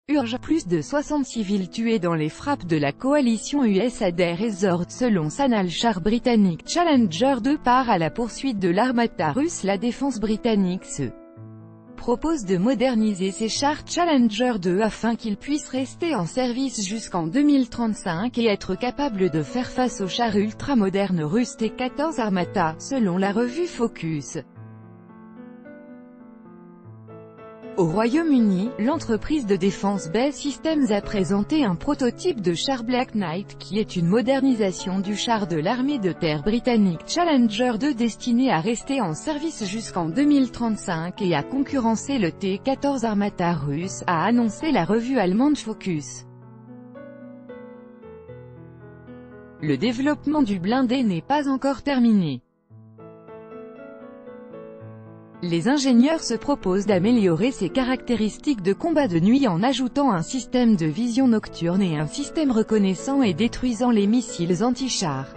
Urge plus de 60 civils tués dans les frappes de la coalition US-Adair et Zord. Selon Sana, le char britannique Challenger 2 part à la poursuite de l'armada russe. La défense britannique se propose de moderniser ses chars Challenger 2 afin qu'ils puissent rester en service jusqu'en 2035 et être capables de faire face aux chars ultramodernes russes T-14 Armata, selon la revue Focus. Au Royaume-Uni, l'entreprise de défense Bell Systems a présenté un prototype de char Black Knight qui est une modernisation du char de l'armée de terre britannique Challenger 2 destiné à rester en service jusqu'en 2035 et à concurrencer le T-14 Armata russe, a annoncé la revue allemande Focus. Le développement du blindé n'est pas encore terminé. Les ingénieurs se proposent d'améliorer ses caractéristiques de combat de nuit en ajoutant un système de vision nocturne et un système reconnaissant et détruisant les missiles anti-chars.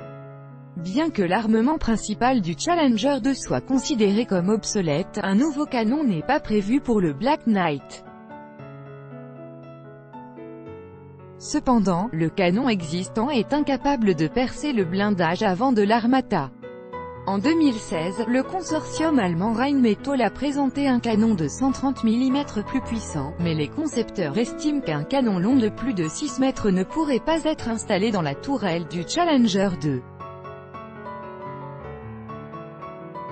Bien que l'armement principal du Challenger 2 soit considéré comme obsolète, un nouveau canon n'est pas prévu pour le Black Knight. Cependant, le canon existant est incapable de percer le blindage avant de l'Armata. En 2016, le consortium allemand Rheinmetall a présenté un canon de 130 mm plus puissant, mais les concepteurs estiment qu'un canon long de plus de 6 mètres ne pourrait pas être installé dans la tourelle du Challenger 2.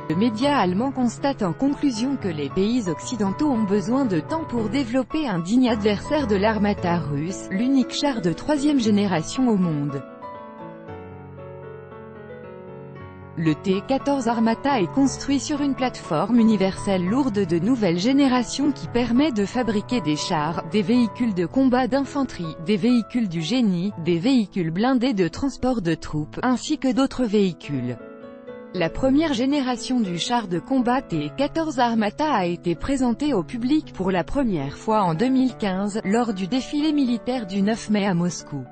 Le média allemand constate en conclusion que les pays occidentaux ont besoin de temps pour développer un digne adversaire de l'Armata russe, l'unique char de troisième génération au monde. Le T-14 Armata est construit sur une plateforme universelle lourde de nouvelle génération qui permet de fabriquer des chars, des véhicules de combat d'infanterie, des véhicules du génie, des véhicules blindés de transport de troupes, ainsi que d'autres véhicules. La première génération du char de combat T-14 Armata a été présentée au public pour la première fois en 2015, lors du défilé militaire du 9 mai à Moscou.